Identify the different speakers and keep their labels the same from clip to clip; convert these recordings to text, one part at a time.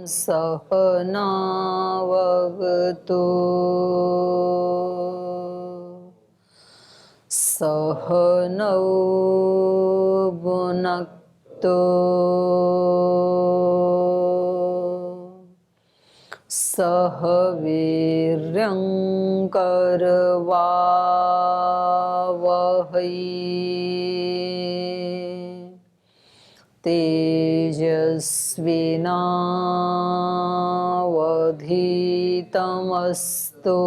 Speaker 1: सहनाववतु सहनौ भुनक्तु सह वीर्यं करवावहै तेजस्विनावधीतमस्तु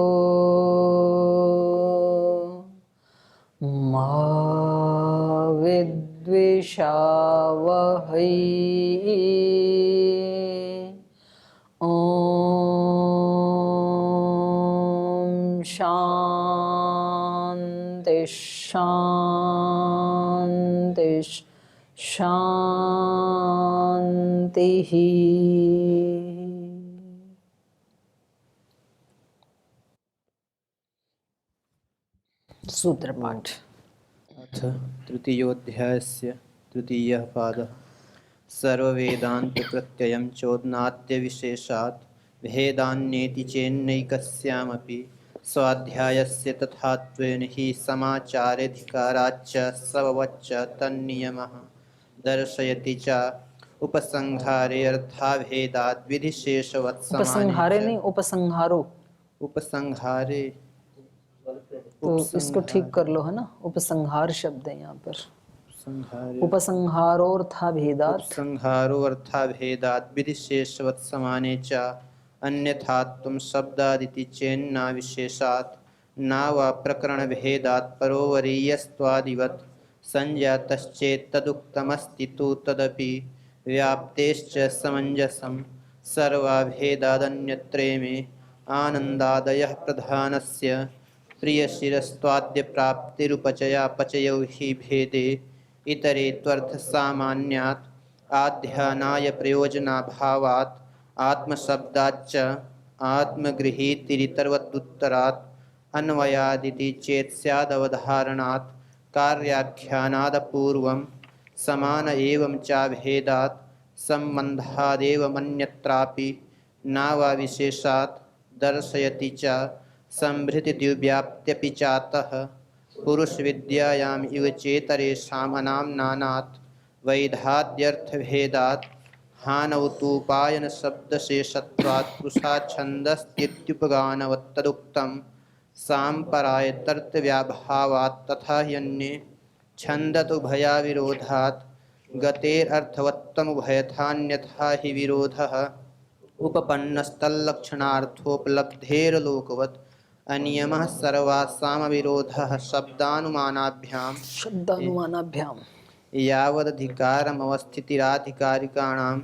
Speaker 1: मा विद्विषावहै। ॐ शान्ति शान्ति शान्तिः। सूत्र पाठ।
Speaker 2: अथ तृतीयोऽध्यायस्य तृतीयः पादः। सर्ववेदान्तप्रत्ययं चोदनाद्यविशेषात् भेदान्येति चेन्नैकस्यामपि स्वाध्यायस्य तथात्वेन हि समाचारेऽधिकाराच्च स्ववच्च तन्नियमः दर्शयति च उपसंहारे अर्थाभेदाद् विधिशेषवत्
Speaker 1: उपसंहारे नहीं, उपसंहारो।
Speaker 2: उपसंहारे
Speaker 1: तो इसको ठीक कर लो, है ना। उपसंहार शब्द है यहाँ पर।
Speaker 2: संहारे
Speaker 1: उपसंहारोऽर्थाभेदात्
Speaker 2: उपसंहारोऽर्थाभेदात् विधिशेषवत् समाने च अन्यथात्वं शब्दादिति चेन्न विशेषात् न वा प्रकरणभेदात् परोवरीयस्त्वादिवत् संजातश्चेत्तदुक्तमस्ति तु तदपि व्याप्तेश्च समञ्जसं सर्वाभेदादन्यत्रेमे आनन्दादयः प्रधानस्य प्रियशिरस्त्वाद्यप्राप्तिरुपचयापचयौ हि भेदे इतरे त्वर्थसामान्यात् आध्यानाय प्रयोजनाभावात् आत्मशब्दाच्च आत्मगृहीतिरितरवदुत्तरात् अन्वयादिति चेत् स्यादवधारणात् कार्याख्यानादपूर्वं समान एवं चाभेदात् सम्बन्धादेवमन्यत्रापि न वा विशेषात् दर्शयति च संभृतिद्व्याप्त्यपि चातः पुरुषविद्यायाम् इव चेतरेषाम् अनाम्नानात् वैधाद्यर्थभेदात् हानौ तूपायनशब्दशेषत्वात् पुरुषाच्छन्दस्तीत्युपगानवत्तदुक्तं साम्परायतर्तव्याभावात् तथा ह्यन्ये छन्दतुभयाविरोधात् गतेरर्थवत्तमुभयथान्यथा हि विरोधः उपपन्नस्तल्लक्षणार्थोपलब्धेर्लोकवत् अनियमः सर्वासामविरोधः
Speaker 1: शब्दानुमानाभ्याम
Speaker 2: यावदधिकारमवस्थितिराधिकारिकाणाम्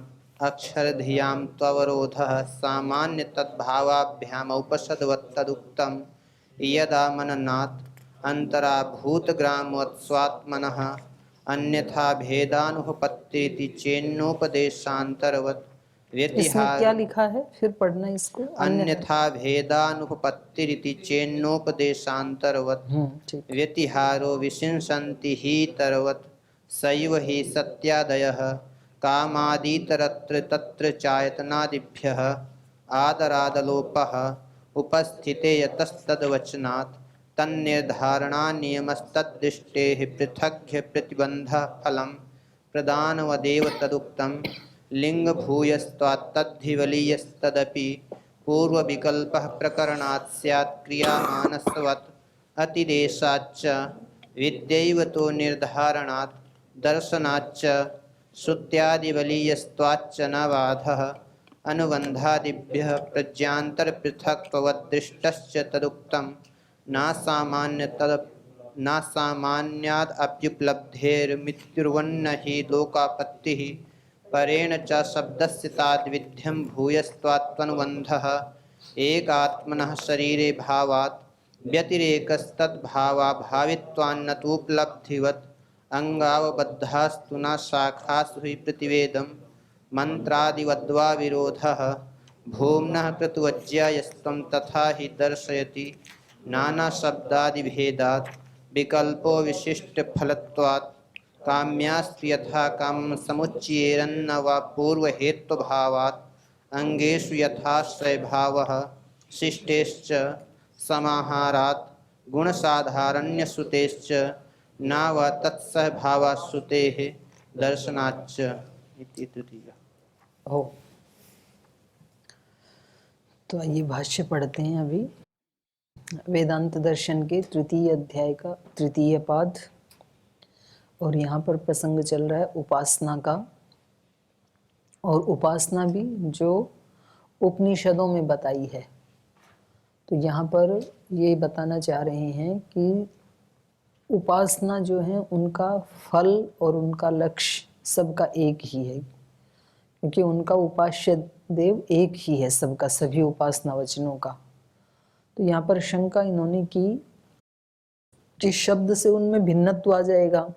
Speaker 2: अक्षरधियां त्ववरोधः सामान्यतद्भावाभ्यामौपसदवत्तदुक्तं यदा मननात् अन्तराभूतग्रामवत् स्वात्मनः अन्यथा भेदानुपपत्तिरिति चेन्नोपदेशान्तरवत्
Speaker 1: इसमें क्या लिखा है, फिर पढ़ना इसको।
Speaker 2: अन्यथा भेदानुपपत्तिरिति चेन्नोपदेशान्तरवत् व्यतिहारो विशिंसन्ति हि तरवत् सैव हि सत्यादयः कामादितरत्र तत्र चायतनादिभ्यः आदरादलोपः उपस्थिते यतस्तद्वचनात् तन्निर्धारणानियमस्तद्दृष्टेः पृथग्य प्रतिबन्धः फलं प्रदानवदेव तदुक्तं लिङ्गभूयस्त्वात्तद्धिवलीयस्तदपि पूर्वविकल्पः प्रकरणात् स्यात् क्रियामानस्वत् अतिदेशाच्च विद्यैवतो निर्धारणात् दर्शनाच्च श्रुत्यादिवलीयस्त्वाच्च न बाधः अनुबन्धादिभ्यः प्रज्ञान्तरपृथक्त्ववद्दृष्टश्च तदुक्तं न सामान्यादप्युपलब्धेर्मृत्युर्वन्न हि लोकापत्तिः परेण च शब्दस्य ताद्विध्यं भूयस्त्वात्मनुबन्धः एकात्मनः शरीरे भावात् व्यतिरेकस्तद्भावाभावित्वान्न तूपलब्धिवत् अंगावबद्धास्तु न शाखासु हि प्रतिवेदं मंत्रादिवद्वा विरोधः भूम्नः कृतवज्यायस्त्वं तथा हि दर्शयति नाना शब्दादिभेदात् विकल्पो विशिष्टफलत्वात् काम्यास्तु यथा कामं समुच्चयेरन्न वा पूर्वहेत्वभावात् अंगेषु यथाश्रय भावः शिष्टेश्च समाहारात् गुणसाधारण्यसुतेश्च न वा तत्सह भावाश्रुतेः दर्शनाच्च इति तृतीया।
Speaker 1: हो तो आइए भाष्य पढ़ते हैं अभी। वेदांत दर्शन के तृतीय अध्याय का तृतीय पाद, और यहाँ पर प्रसंग चल रहा है उपासना का, और उपासना भी जो उपनिषदों में बताई है। तो यहाँ पर ये बताना चाह रहे हैं कि उपासना जो है उनका फल और उनका लक्ष्य सबका एक ही है, क्योंकि उनका उपास्य देव एक ही है सबका, सभी उपासना वचनों का। तो यहाँ पर शंका इन्होंने की कि शब्द से उनमें भिन्नत्व आ जाएगा,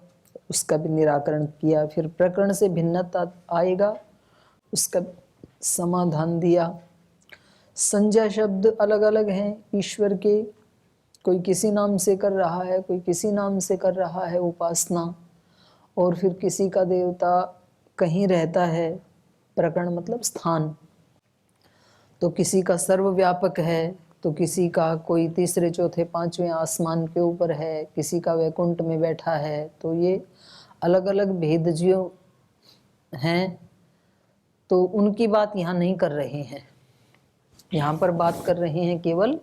Speaker 1: उसका भी निराकरण किया। फिर प्रकरण से भिन्नता आएगा, उसका समाधान दिया। संज्ञा शब्द अलग अलग हैं ईश्वर के, कोई किसी नाम से कर रहा है, कोई किसी नाम से कर रहा है उपासना, और फिर किसी का देवता कहीं रहता है, प्रकरण मतलब स्थान, तो किसी का सर्वव्यापक है, तो किसी का कोई तीसरे चौथे पांचवें आसमान के ऊपर है, किसी का वैकुंठ में बैठा है। तो ये अलग अलग भेद जो हैं, तो उनकी बात यहाँ नहीं कर रहे हैं। यहाँ पर बात कर रहे हैं केवल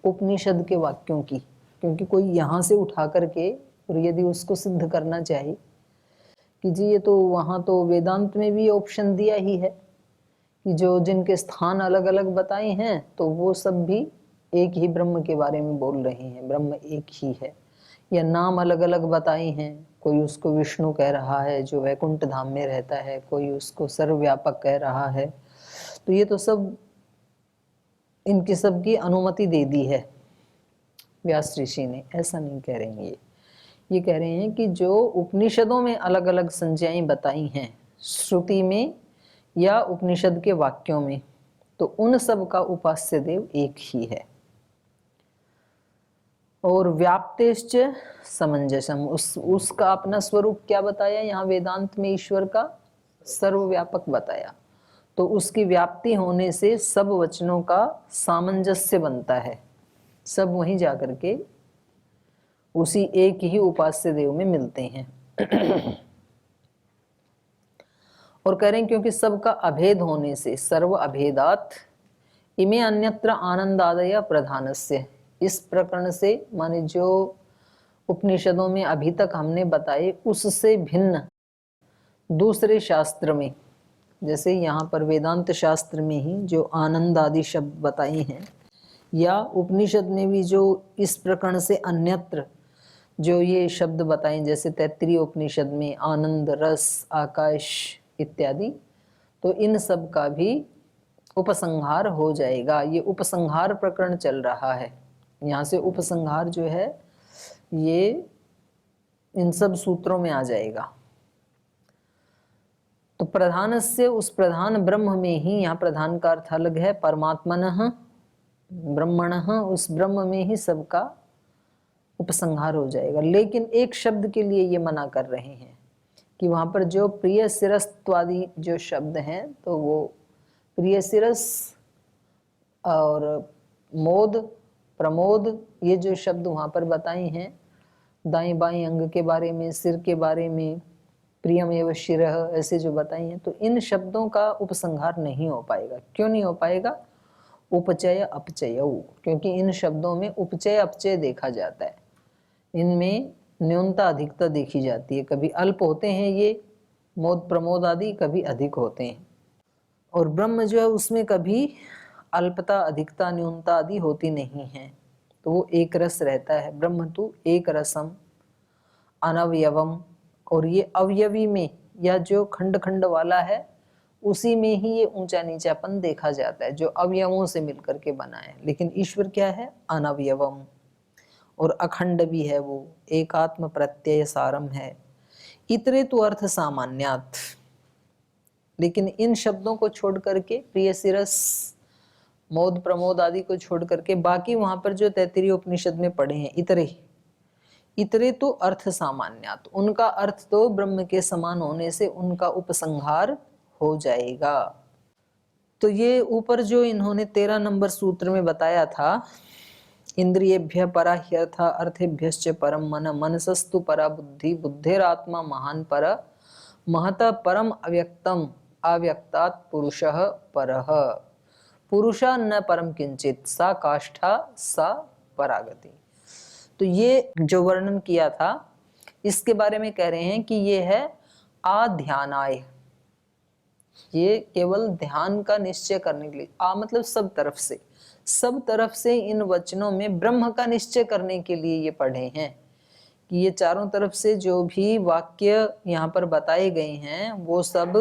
Speaker 1: उपनिषद के वाक्यों की, क्योंकि कोई यहाँ से उठा करके और यदि उसको सिद्ध करना चाहे कि जी ये तो वहाँ तो वेदांत में भी ऑप्शन दिया ही है कि जो जिनके स्थान अलग अलग बताए हैं तो वो सब भी एक ही ब्रह्म के बारे में बोल रहे हैं, ब्रह्म एक ही है। या नाम अलग अलग बताए हैं, कोई उसको विष्णु कह रहा है जो वैकुंठ धाम में रहता है, कोई उसको सर्वव्यापक कह रहा है। तो ये तो सब इनकी सबकी अनुमति दे दी है व्यास ऋषि ने, ऐसा नहीं कह रहे हैं। ये कह रहे हैं कि जो उपनिषदों में अलग अलग संज्ञाएं बताई हैं श्रुति में या उपनिषद के वाक्यों में, तो उन सब का उपास्य देव एक ही है। और व्याप्तेश्च समंजसम, उसका अपना स्वरूप क्या बताया यहाँ वेदांत में, ईश्वर का सर्वव्यापक बताया। तो उसकी व्याप्ति होने से सब वचनों का सामंजस्य बनता है, सब वहीं जाकर के उसी एक ही उपास्य देव में मिलते हैं। और कह रहे हैं क्योंकि सबका अभेद होने से, सर्व अभेदात इमे अन्यत्र आनंदादय प्रधानस्य, इस प्रकरण से माने जो उपनिषदों में अभी तक हमने बताए उससे भिन्न दूसरे शास्त्र में, जैसे यहाँ पर वेदांत शास्त्र में ही जो आनंद आदि शब्द बताए हैं, या उपनिषद में भी जो इस प्रकरण से अन्यत्र जो ये शब्द बताएं, जैसे तैत्तिरीय उपनिषद में आनंद, रस, आकाश इत्यादि, तो इन सब का भी उपसंहार हो जाएगा। ये उपसंहार प्रकरण चल रहा है, यहाँ से उपसंहार जो है ये इन सब सूत्रों में आ जाएगा। तो प्रधान से, उस प्रधान ब्रह्म में ही, यहाँ प्रधान का अर्थ अलग है, परमात्मनः ब्रह्मणः, उस ब्रह्म में ही सबका उपसंहार हो जाएगा। लेकिन एक शब्द के लिए ये मना कर रहे हैं कि वहां पर जो प्रिय शिरस्त्वादि जो शब्द हैं, तो वो प्रिय शिरस और मोद, प्रमोद, ये जो शब्द वहां पर बताए हैं, दाएं बाएं अंग के बारे में, सिर के बारे में, प्रियम एवं शिरः, ऐसे जो बताए हैं, तो इन शब्दों का उपसंहार नहीं हो पाएगा। क्यों नहीं हो पाएगा? उपचय अपचय, क्योंकि इन शब्दों में उपचय अपचय देखा जाता है, इनमें न्यूनता अधिकता देखी जाती है। कभी अल्प होते हैं ये मोद प्रमोद आदि, कभी अधिक होते हैं। और ब्रह्म जो है उसमें कभी अल्पता अधिकता न्यूनता आदि होती नहीं है, तो वो एक रस रहता है। ब्रह्म तो एक रसम अनवयवम, और ये अवयवी में या जो खंड खंड वाला है उसी में ही ये ऊंचा नीचापन देखा जाता है, जो अवयवों से मिलकर के बना है। लेकिन ईश्वर क्या है? अनवयवम, और अखंड भी है, वो एकात्म प्रत्यय सारम है। इतरे तो अर्थ सामान्यात, लेकिन इन शब्दों को छोड़ करके, प्रिय शिरस, मोद प्रमोद आदि को छोड़ करके, बाकी वहां पर जो तैत्तिरीय उपनिषद में पढ़े हैं इतरे, इतरे तो अर्थ सामान्यात, उनका अर्थ तो ब्रह्म के समान होने से उनका उपसंहार हो जाएगा। तो ये ऊपर जो इन्होंने 13 नंबर सूत्र में बताया था, इंद्रियेभ्य परा ह्यर्थ अर्थेभ्यश्च परम मन मनसस्तु परा बुद्धि बुद्धिरात्मा महान पर महतः परम अव्यक्तम अव्यक्तात् पुरुषः परः पुरुषा न परम किंचित सा काष्ठा सा परागति। तो ये जो वर्णन किया था इसके बारे में कह रहे हैं कि ये है आध्यानाय, ये केवल ध्यान का निश्चय करने के लिए, मतलब सब तरफ से इन वचनों में ब्रह्म का निश्चय करने के लिए ये पढ़े हैं कि ये चारों तरफ से जो भी वाक्य यहाँ पर बताए गए हैं वो सब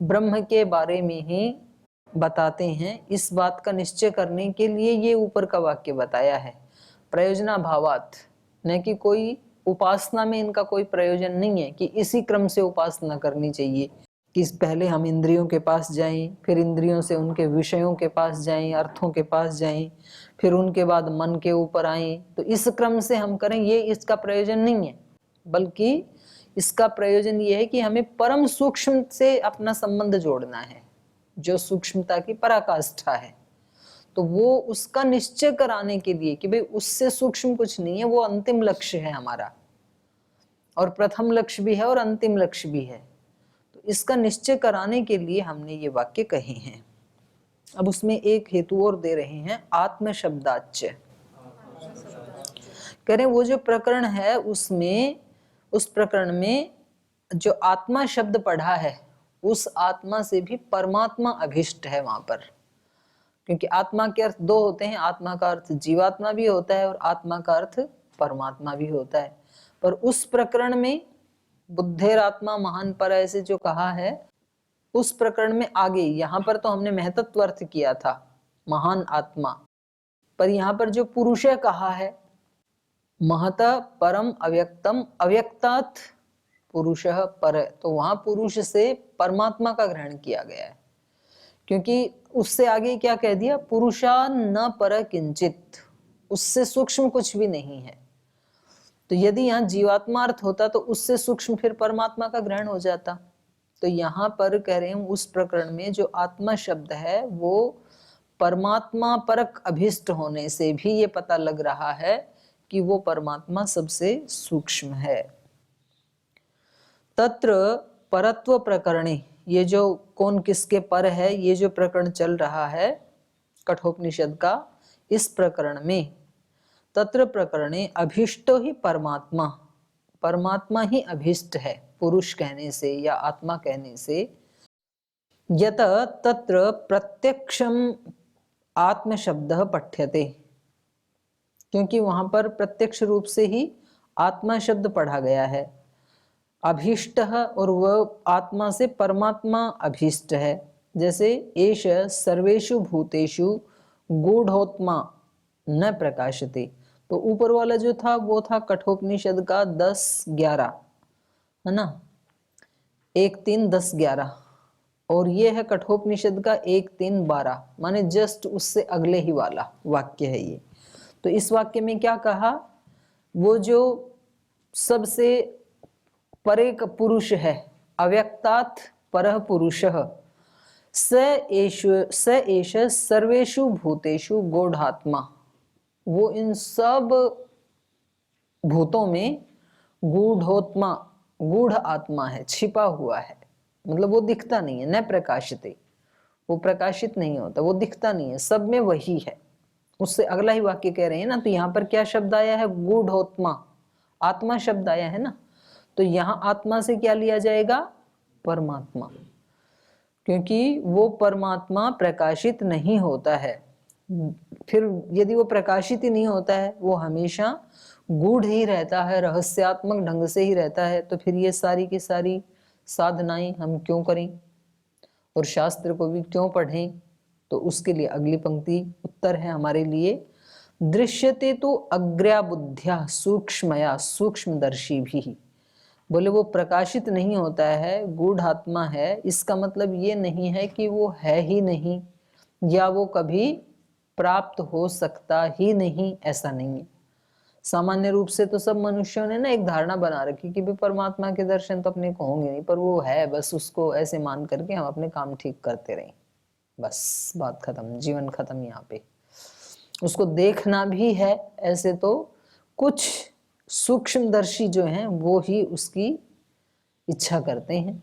Speaker 1: ब्रह्म के बारे में ही बताते हैं। इस बात का निश्चय करने के लिए ये ऊपर का वाक्य बताया है। प्रयोजना भावात, न कि कोई उपासना में इनका कोई प्रयोजन नहीं है कि इसी क्रम से उपासना करनी चाहिए कि पहले हम इंद्रियों के पास जाएं, फिर इंद्रियों से उनके विषयों के पास जाएं, अर्थों के पास जाएं, फिर उनके बाद मन के ऊपर आएं, तो इस क्रम से हम करें, ये इसका प्रयोजन नहीं है। बल्कि इसका प्रयोजन ये है कि हमें परम सूक्ष्म से अपना संबंध जोड़ना है, जो सूक्ष्मता की पराकाष्ठा है। तो वो उसका निश्चय कराने के लिए कि भाई उससे सूक्ष्म कुछ नहीं है, वो अंतिम लक्ष्य है हमारा, और प्रथम लक्ष्य भी है और अंतिम लक्ष्य भी है। तो इसका निश्चय कराने के लिए हमने ये वाक्य कहे हैं। अब उसमें एक हेतु और दे रहे हैं, आत्म शब्दाच्य। कह रहे वो जो प्रकरण है उसमें, उस प्रकरण में जो आत्मा शब्द पढ़ा है उस आत्मा से भी परमात्मा अभिष्ट है वहां पर। क्योंकि आत्मा के अर्थ दो होते हैं, आत्मा का अर्थ जीवात्मा भी होता है और आत्मा का अर्थ परमात्मा भी होता है। पर उस प्रकरण में बुद्धेरात्मा महान पर ऐसे जो कहा है, उस प्रकरण में आगे, यहाँ पर तो हमने महतत्व अर्थ किया था महान आत्मा, पर यहाँ पर जो पुरुष कहा है महता परम अव्यक्तम अव्यक्तात् पुरुषः पर, तो वहां पुरुष से परमात्मा का ग्रहण किया गया है। क्योंकि उससे आगे क्या कह दिया, पुरुषा न पर किंचित, उससे सूक्ष्म कुछ भी नहीं है। तो यदि यहाँ जीवात्मा अर्थ होता तो उससे सूक्ष्म फिर परमात्मा का ग्रहण हो जाता। तो यहाँ पर कह रहे हैं उस प्रकरण में जो आत्मा शब्द है वो परमात्मा परक अभिष्ट होने से भी ये पता लग रहा है कि वो परमात्मा सबसे सूक्ष्म है। तत्र परत्व प्रकरणे, ये जो कौन किसके पर है ये जो प्रकरण चल रहा है कठोपनिषद का, इस प्रकरण में तत्र प्रकरणे अभिष्टो ही परमात्मा, परमात्मा ही अभिष्ट है पुरुष कहने से या आत्मा कहने से। यत तत्र प्रत्यक्षम आत्म शब्द पठ्यते, क्योंकि वहां पर प्रत्यक्ष रूप से ही आत्मा शब्द पढ़ा गया है। अभीष्ट और वह आत्मा से परमात्मा अभीष्ट है। जैसे एष सर्वेषु भूतेषु गूढ़ोत्मा न प्रकाशते, तो ऊपर वाला जो था वो था कठोपनिषद का 10-11, है ना, 1-3-10-11, और ये है कठोपनिषद का 1-3-12, माने जस्ट उससे अगले ही वाला वाक्य है ये। तो इस वाक्य में क्या कहा, वो जो सबसे परे का पुरुष है, अव्यक्तात् परः पुरुषः, स एष सर्वेषु भूतेषु गूढ़ात्मा, वो इन सब भूतों में गूढ़ोत्मा, गूढ़ आत्मा है, छिपा हुआ है, मतलब वो दिखता नहीं है, न प्रकाशिते, वो प्रकाशित नहीं होता, वो दिखता नहीं है, सब में वही है। उससे अगला ही वाक्य कह रहे हैं ना, तो यहाँ पर क्या शब्द आया है, गूढ़ोत्मा, आत्मा शब्द आया है ना, तो यहाँ आत्मा से क्या लिया जाएगा, परमात्मा, क्योंकि वो परमात्मा प्रकाशित नहीं होता है। फिर यदि वो प्रकाशित ही नहीं होता है, वो हमेशा गूढ़ ही रहता है, रहस्यात्मक ढंग से ही रहता है, तो फिर ये सारी की सारी साधनाएं हम क्यों करें और शास्त्र को भी क्यों पढ़ें। तो उसके लिए अगली पंक्ति उत्तर है हमारे लिए, दृश्यते तो अग्र्या बुद्ध्या सूक्ष्मया सूक्ष्मदर्शी भी। बोले वो प्रकाशित नहीं होता है, गूढ़ आत्मा है, इसका मतलब ये नहीं है कि वो है ही नहीं या वो कभी प्राप्त हो सकता ही नहीं, ऐसा नहीं है। सामान्य रूप से तो सब मनुष्यों ने ना एक धारणा बना रखी कि भी परमात्मा के दर्शन तो अपने को होंगे नहीं, पर वो है, बस उसको ऐसे मान करके हम अपने काम ठीक करते रहें। बस बात खत्म, जीवन खत्म यहाँ पे। उसको देखना भी है ऐसे तो कुछ सूक्ष्मदर्शी जो हैं वो ही उसकी इच्छा करते हैं।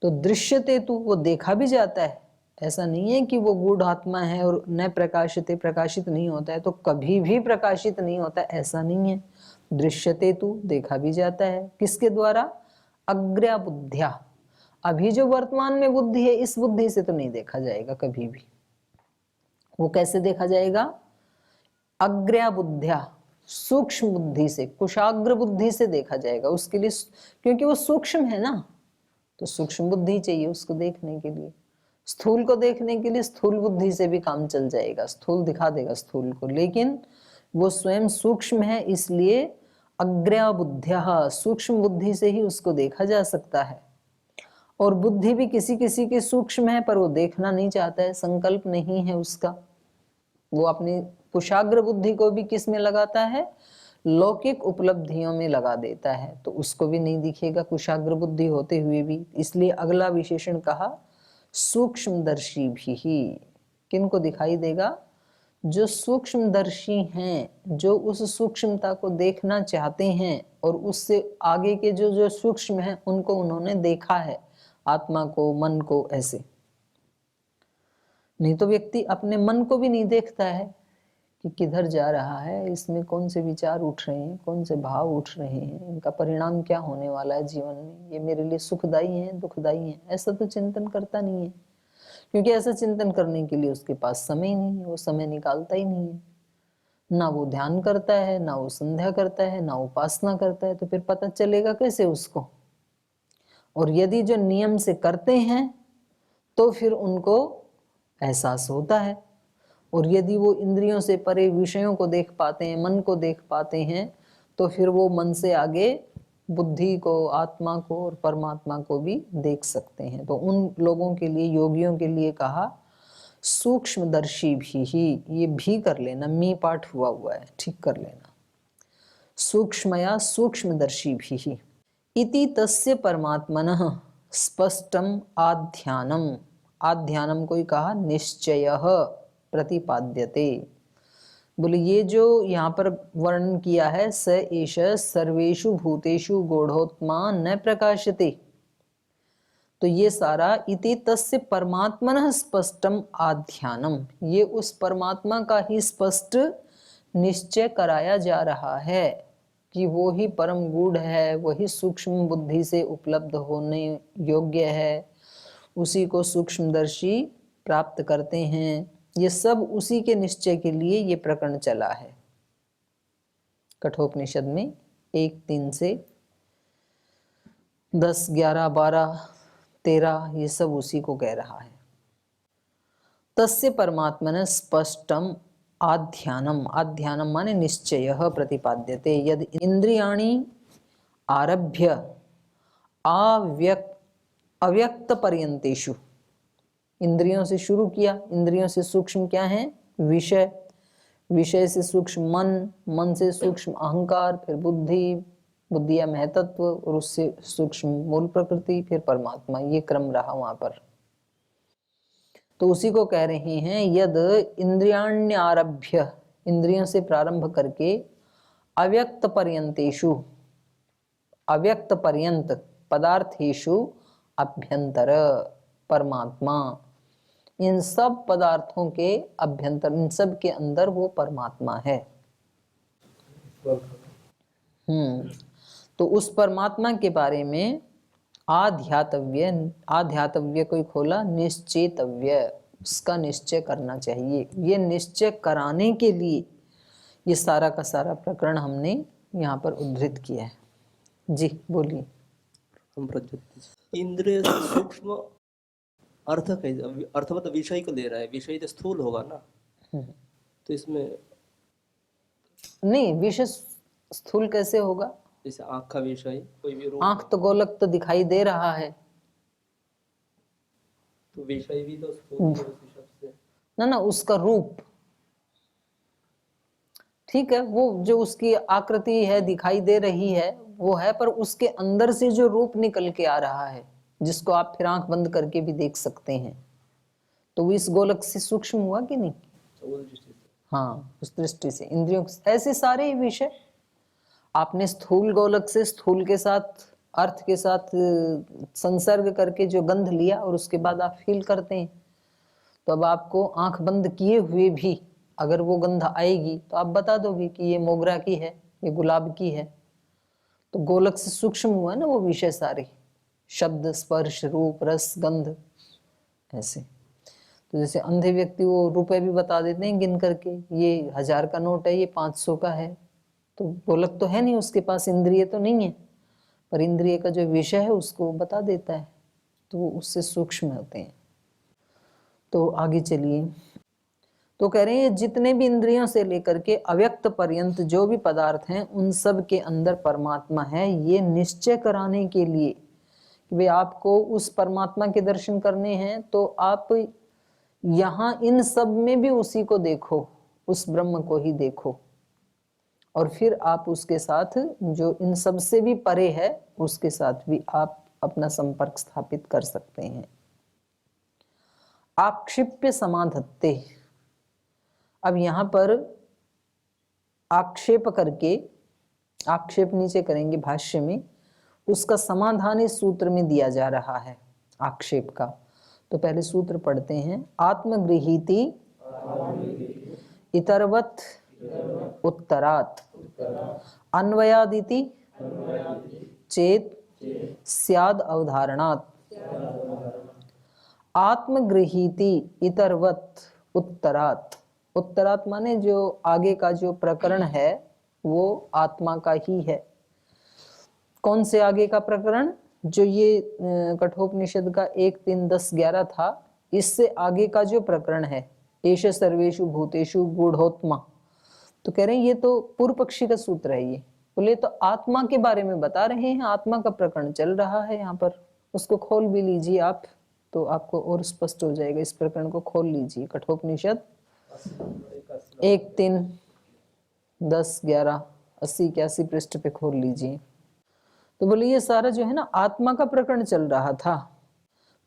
Speaker 1: तो दृश्यते तु, वो देखा भी जाता है, ऐसा नहीं है कि वो गूढ़ आत्मा है और न प्रकाशिते, प्रकाशित नहीं होता है तो कभी भी प्रकाशित नहीं होता, ऐसा नहीं है। दृश्यते तु, देखा भी जाता है, किसके द्वारा? अग्र्या बुद्ध्या, अभी जो वर्तमान में बुद्धि है इस बुद्धि से तो नहीं देखा जाएगा कभी भी। वो कैसे देखा जाएगा? अग्र्या बुद्ध्या, सूक्ष्म बुद्धि से, कुशाग्र बुद्धि से देखा जाएगा। उसके लिए, क्योंकि वो सूक्ष्म है ना, तो सूक्ष्म बुद्धि चाहिए उसको देखने के लिए। स्थूल को देखने के लिए स्थूल बुद्धि से भी काम चल जाएगा, स्थूल दिखा देगा स्थूल को, लेकिन वो स्वयं सूक्ष्म है, इसलिए अग्र्या बुद्ध्या, सूक्ष्म बुद्धि से ही उसको देखा जा सकता है। और बुद्धि भी किसी किसी की सूक्ष्म है पर वो देखना नहीं चाहता है, संकल्प नहीं है उसका। वो अपनी कुशाग्र बुद्धि को भी किस में लगाता है? लौकिक उपलब्धियों में लगा देता है, तो उसको भी नहीं दिखेगा कुशाग्र बुद्धि होते हुए भी। इसलिए अगला विशेषण कहा सूक्ष्मदर्शी भी ही। किनको दिखाई देगा? जो सूक्ष्मदर्शी हैं, जो उस सूक्ष्मता को देखना चाहते हैं और उससे आगे के जो जो सूक्ष्म हैं उनको उन्होंने देखा है, आत्मा को, मन को, ऐसे। नहीं तो व्यक्ति अपने मन को भी नहीं देखता है कि किधर जा रहा है, इसमें कौन से विचार उठ रहे हैं, कौन से भाव उठ रहे हैं, इनका परिणाम क्या होने वाला है जीवन में, ये मेरे लिए सुखदायी है, दुखदायी है, ऐसा तो चिंतन करता नहीं है। क्योंकि ऐसा चिंतन करने के लिए उसके पास समय ही नहीं है, वो समय निकालता ही नहीं है। ना वो ध्यान करता है, ना वो संध्या करता है, ना उपासना करता है, तो फिर पता चलेगा कैसे उसको? और यदि जो नियम से करते हैं तो फिर उनको एहसास होता है। और यदि वो इंद्रियों से परे विषयों को देख पाते हैं, मन को देख पाते हैं, तो फिर वो मन से आगे बुद्धि को, आत्मा को और परमात्मा को भी देख सकते हैं। तो उन लोगों के लिए, योगियों के लिए कहा सूक्ष्मदर्शी भी ही, ये भी कर लेना, मी पाठ हुआ है, ठीक कर लेना। सूक्ष्मया सूक्ष्मदर्शी भी ही इति तस्य परमात्मनः स्पष्टम आध्यानम, आध्यानम को ही कहा निश्चयः प्रतिपाद्यते। बोले ये जो यहाँ पर वर्णन किया है, स एष सर्वेषु भूतेषु गूढ़ोत्मा न प्रकाशते, तो ये सारा इति तस्य परमात्मनः स्पष्टम आध्यानम, ये उस परमात्मा का ही स्पष्ट निश्चय कराया जा रहा है कि वो ही परम गूढ़ है, वही सूक्ष्म बुद्धि से उपलब्ध होने योग्य है, उसी को सूक्ष्मदर्शी प्राप्त करते हैं। ये सब उसी के निश्चय के लिए ये प्रकरण चला है कठोपनिषद में 1-3 से 10, 11, 12, 13, ये सब उसी को कह रहा है। तस्य परमात्मन स्पष्टम आध्यानम, आध्यानम माने निश्चय प्रतिपाद्यते यद इंद्रियाणि आरभ्य अव्यक्त पर्यंतेषु, इंद्रियों से शुरू किया, इंद्रियों से सूक्ष्म क्या है? विषय, विषय से सूक्ष्म मन, मन से सूक्ष्म अहंकार, फिर बुद्धि, बुद्धि या महतत्व, और उससे सूक्ष्म मूल प्रकृति, फिर परमात्मा। ये क्रम रहा वहां पर। तो उसी को कह रहे हैं यद इंद्रियाण्य आरभ्य, इंद्रियों से प्रारंभ करके अव्यक्त पर्यंतेषु, अव्यक्त पर्यंत पदार्थेषु अभ्यंतर परमात्मा, इन सब पदार्थों के अभ्यंतर, इन सब के अंदर वो परमात्मा है। तो उस परमात्मा के बारे में आध्यातव्य, आध्यातव्य कोई खोला, निश्चेतव्य, उसका निश्चय करना चाहिए। ये निश्चय कराने के लिए ये सारा का सारा प्रकरण हमने यहाँ पर उद्धृत किया है। जी बोलिए।
Speaker 3: इंद्रिय सूक्ष्म अर्थ कैसे, अर्थ मतलब विषय को ले रहा है, विषय तो स्थूल होगा ना, तो इसमें
Speaker 1: नहीं, विषय स्थूल कैसे होगा?
Speaker 3: जैसे आँख का विषय, कोई भी रूप,
Speaker 1: आँख तो गोलक तो दिखाई दे रहा है,
Speaker 3: तो विषय भी तो स्थूल है उस हिसाब से
Speaker 1: ना ना, उसका रूप ठीक है, वो जो उसकी आकृति है दिखाई दे रही है वो है, पर उसके अंदर से जो रूप निकल के आ रहा है, जिसको आप फिर आंख बंद करके भी देख सकते हैं, तो वो इस गोलक से सूक्ष्म हुआ कि नहीं?
Speaker 3: वो दृष्टि से।
Speaker 1: हाँ, उस दृष्टि से इंद्रियों ऐसे सारे ही विषय आपने स्थूल गोलक से स्थूल के साथ अर्थ के साथ संसर्ग करके जो गंध लिया और उसके बाद आप फील करते हैं, तो अब आपको आंख बंद किए हुए भी अगर वो गंध आएगी तो आप बता दोगे कि ये मोगरा की है, ये गुलाब की है। तो गोलक से सूक्ष्म हुआ ना वो विषय सारे, शब्द, स्पर्श, रूप, रस, गंध, ऐसे। तो जैसे अंधे व्यक्ति वो रुपए भी बता देते हैं गिन करके, ये 1000 का नोट है, ये 500 का है। तो गोलक तो है नहीं उसके पास, इंद्रिय तो नहीं है, पर इंद्रिय का जो विषय है उसको बता देता है, तो वो उससे सूक्ष्म होते हैं। तो आगे चलिए, तो कह रहे हैं जितने भी इंद्रियों से लेकर के अव्यक्त पर्यंत जो भी पदार्थ हैं उन सब के अंदर परमात्मा है। ये निश्चय कराने के लिए कि भाई आपको उस परमात्मा के दर्शन करने हैं, तो आप यहाँ इन सब में भी उसी को देखो, उस ब्रह्म को ही देखो, और फिर आप उसके साथ जो इन सब से भी परे है उसके साथ भी आप अपना संपर्क स्थापित कर सकते हैं। आक्षिप्य समाधत्ते, अब यहां पर आक्षेप करके, आक्षेप नीचे करेंगे भाष्य में, उसका समाधान इस सूत्र में दिया जा रहा है आक्षेप का। तो पहले सूत्र पढ़ते हैं, आत्मगृहीति इतरवत उत्तरात् अन्वयादिति चेत स्याद अवधारणात्। आत्मगृहीति इतरवत उत्तरात्, उत्तरात् माने जो आगे का जो प्रकरण है वो आत्मा का ही है। कौन से आगे का प्रकरण? जो ये कठोपनिषद का 1, 3, 10, 11 था, इससे आगे का जो प्रकरण है, एष सर्वेषु भूतेषु गूढ़ोत्मा। तो कह रहे हैं ये तो पूर्व पक्षी का सूत्र है। ये बोले तो आत्मा के बारे में बता रहे हैं, आत्मा का प्रकरण चल रहा है यहाँ पर, उसको खोल भी लीजिए आप, तो आपको और स्पष्ट हो जाएगा। इस प्रकरण को खोल लीजिए, कठोपनिषद 1, 3, 10, 11, 80, 81 पृष्ठ पे खोल लीजिए। तो बोले ये सारा जो है ना आत्मा का प्रकरण चल रहा था।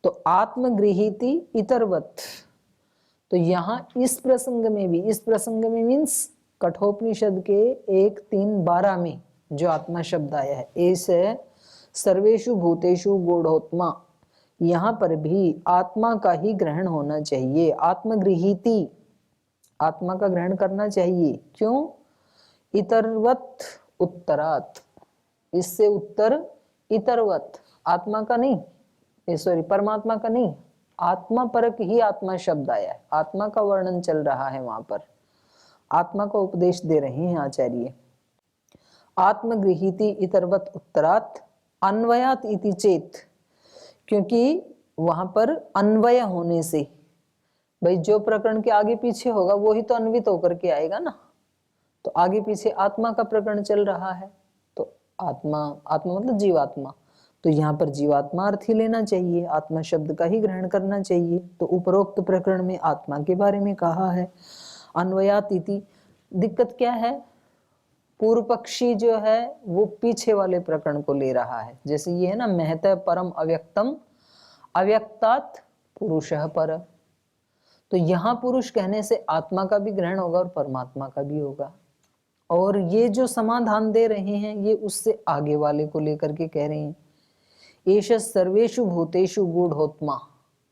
Speaker 1: तो आत्मगृहीति इतरवत, तो यहाँ इस प्रसंग में भी, इस प्रसंग में मीन्स कठोपनिषद के 1, 3, 12 में जो आत्मा शब्द आया है, ऐसे सर्वेषु भूतेषु गूढ़ोत्मा, यहाँ पर भी आत्मा का ही ग्रहण होना चाहिए। आत्मगृहीति, आत्मा का ग्रहण करना चाहिए। क्यों? इतरवत उत्तरात्, इससे उत्तर इतरवत, आत्मा का नहीं, सॉरी परमात्मा का नहीं, आत्मा परक ही आत्मा शब्द आया है, आत्मा का वर्णन चल रहा है वहां पर, आत्मा का उपदेश दे रहे हैं आचार्य। आत्मगृहीति इतरवत उत्तरात् अन्वयात इति चेत, क्योंकि वहां पर अन्वय होने से, भाई जो प्रकरण के आगे पीछे होगा वो ही तो अन्वित होकर के आएगा ना। तो आगे पीछे आत्मा का प्रकरण चल रहा है, तो आत्मा, आत्मा मतलब जीवात्मा, तो यहाँ पर जीवात्मा अर्थ ही लेना चाहिए, आत्मा शब्द का ही ग्रहण करना चाहिए। तो उपरोक्त प्रकरण में आत्मा के बारे में कहा है। अन्वयात इति, दिक्कत क्या है? पूर्व पक्षी जो है वो पीछे वाले प्रकरण को ले रहा है। जैसे ये है ना, महत परम अव्यक्तम अव्यक्तात् पुरुषः पर, तो यहाँ पुरुष कहने से आत्मा का भी ग्रहण होगा और परमात्मा का भी होगा। और ये जो समाधान दे रहे हैं ये उससे आगे वाले को लेकर के कह रहे हैं, एष सर्वेषु भूतेषु गूढ़ोत्मा,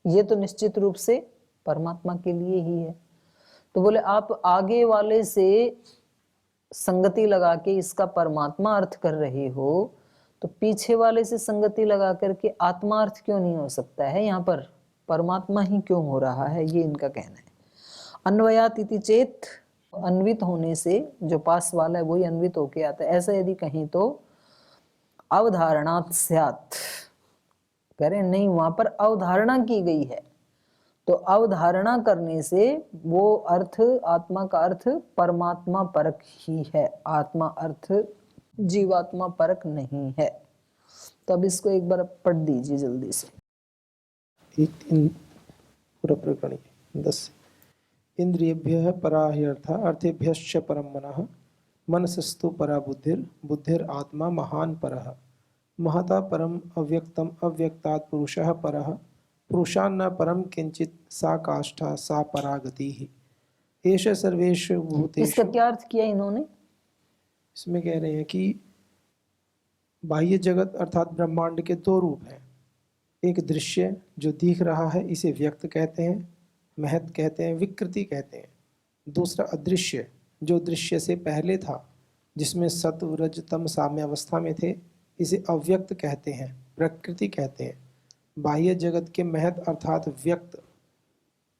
Speaker 1: ये तो निश्चित रूप से परमात्मा के लिए ही है। तो बोले आप आगे वाले से संगति लगा के इसका परमात्मा अर्थ कर रहे हो, तो पीछे वाले से संगति लगा करके आत्मा अर्थ क्यों नहीं हो सकता है? यहाँ पर परमात्मा ही क्यों हो रहा है? ये इनका कहना है। अन्वयात इति चेत, अन्वित होने से जो पास वाला है वही अन्वित होके आता है, ऐसा यदि कहीं तो अवधारणात् स्यात्, कह रहे नहीं, वहां पर अवधारणा की गई है, तो अवधारणा करने से वो अर्थ, आत्मा का अर्थ परमात्मा परक ही है, आत्मा अर्थ जीवात्मा परक नहीं है। तो अब इसको एक बार पढ़ दीजिए जल्दी से।
Speaker 4: 1, 3 पूरा प्रकरण 10। इंद्रियेभ्यः परा ह्यर्था अर्थेभ्यश्च परम मनः मनसस्तु परा बुद्धिर बुद्धिर आत्मा महान परः महता परम अव्यक्तम अव्यक्तात् पुरुषः परः पुरुषान्न परम किंचित सा काष्ठा सा परागति ही एष सर्वेषु
Speaker 1: इसका
Speaker 4: भूतेषु।
Speaker 1: क्या अर्थ किया इन्होंने?
Speaker 4: इसमें कह रहे हैं कि बाह्य जगत अर्थात ब्रह्मांड के दो रूप हैं। एक दृश्य जो दिख रहा है, इसे व्यक्त कहते हैं, महत कहते हैं, विकृति कहते हैं। दूसरा अदृश्य जो दृश्य से पहले था, जिसमें सत्व रज तम साम्य अवस्था में थे, इसे अव्यक्त कहते हैं, प्रकृति कहते हैं। बाह्य जगत के महत अर्थात व्यक्त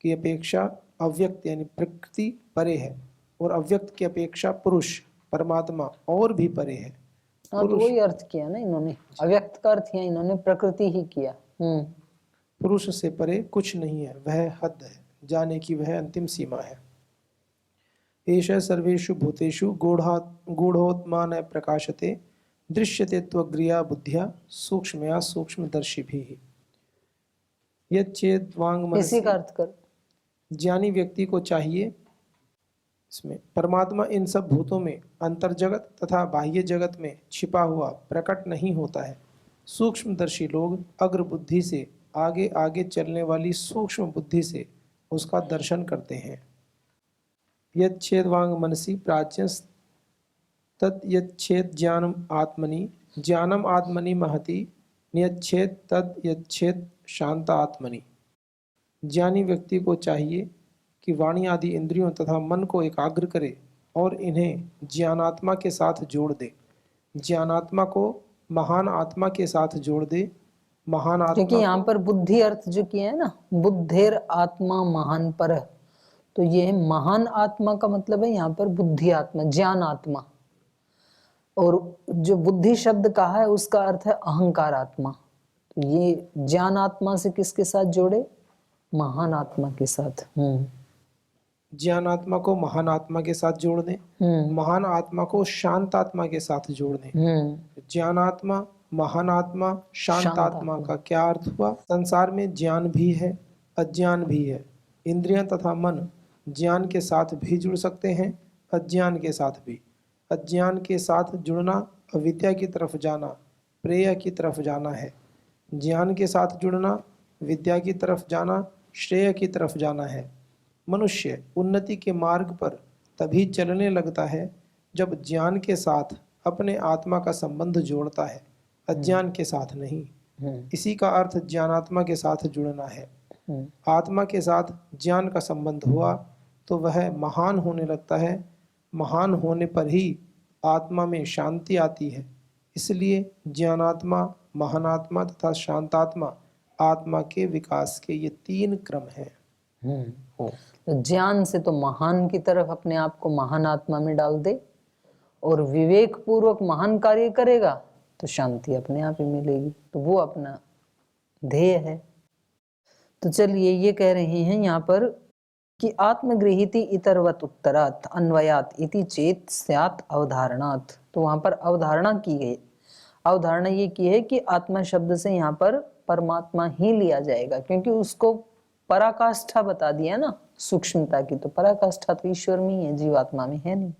Speaker 4: की अपेक्षा अव्यक्त यानी प्रकृति परे है, और अव्यक्त की अपेक्षा पुरुष परमात्मा और भी परे है।
Speaker 1: हाँ, तो वही अर्थ किया ना इन्होंने, अव्यक्त का अर्थ किया इन्होंने, प्रकृति ही किया।
Speaker 4: पुरुष से परे कुछ नहीं है, वह हद है, जाने की वह अंतिम सीमा है। एष सर्वेषु भूतेषु गूढ़ोत्मान प्रकाशते दृश्यते त्वग्रिया बुद्धिया सूक्ष्मया सूक्ष्मदर्शिभिः। यच्चेत् वाङ्मनसि।
Speaker 1: इसी का अर्थ कर।
Speaker 4: ज्ञानी व्यक्ति को चाहिए, इसमें परमात्मा इन सब भूतों में अंतर्जगत तथा बाह्य जगत में छिपा हुआ प्रकट नहीं होता है। सूक्ष्मदर्शी लोग अग्र बुद्धि से आगे आगे चलने वाली सूक्ष्म बुद्धि से उसका दर्शन करते हैं। यच्छेद वांग मनसी प्राच्य तत् यच्छेद ज्ञानम आत्मनि महति नियच्छेद तद यच्छेद शांत आत्मनि। ज्ञानी व्यक्ति को चाहिए कि वाणी आदि इंद्रियों तथा मन को एकाग्र करे और इन्हें ज्ञानात्मा के साथ जोड़ दे। ज्ञानात्मा को महान आत्मा के साथ जोड़ दे। महान आत्मा,
Speaker 1: क्योंकि यहाँ पर बुद्धि अर्थ जो किया है ना, बुद्धेर आत्मा महान पर, तो ये महान आत्मा का मतलब है यहाँ पर बुद्धि आत्मा, ज्ञान आत्मा। और जो बुद्धि शब्द कहा है उसका अर्थ है अहंकार आत्मा। तो ये ज्ञान आत्मा से किसके साथ जोड़े? महान आत्मा के साथ।
Speaker 4: ज्ञान आत्मा को महान आत्मा के साथ जोड़ दें, महान आत्मा को शांत आत्मा के साथ जोड़ दें। ज्ञान आत्मा, महान आत्मा, शांत आत्मा का क्या अर्थ हुआ? संसार में ज्ञान भी है, अज्ञान भी है। इंद्रियां तथा मन ज्ञान के साथ भी जुड़ सकते हैं, अज्ञान के साथ भी। अज्ञान के साथ जुड़ना अविद्या की तरफ जाना, प्रेय की तरफ जाना है। ज्ञान के साथ जुड़ना विद्या की तरफ जाना, श्रेय की तरफ जाना है। मनुष्य उन्नति के मार्ग पर तभी चलने लगता है जब ज्ञान के साथ अपने आत्मा का संबंध जोड़ता है, अज्ञान के साथ नहीं। इसी का अर्थ ज्ञानात्मा के साथ जुड़ना है। आत्मा के साथ ज्ञान का संबंध हुआ तो वह महान होने लगता है। महान होने पर ही आत्मा में शांति आती है। इसलिए ज्ञानात्मा, महानात्मा तथा शांतात्मा आत्मा के विकास के ये तीन क्रम हैं।
Speaker 1: तो ज्ञान से तो महान की तरफ अपने आप को महान आत्मा में डाल दे, और विवेक पूर्वक महान कार्य करेगा तो शांति अपने आप ही मिलेगी। तो वो अपना ध्येय है। तो चलिए, ये कह रहे हैं यहाँ पर कि आत्मगृहीति इतरवत उत्तरात् अन्वयात् इति चेत स्यात् अवधारणात्। तो वहां पर अवधारणा की गई। अवधारणा ये की है कि आत्मा शब्द से यहाँ पर परमात्मा ही लिया जाएगा, क्योंकि उसको पराकाष्ठा बता दिया ना सूक्ष्मता की। तो पराकाष्ठा तो ईश्वर में ही है, जीवात्मा में है नहीं।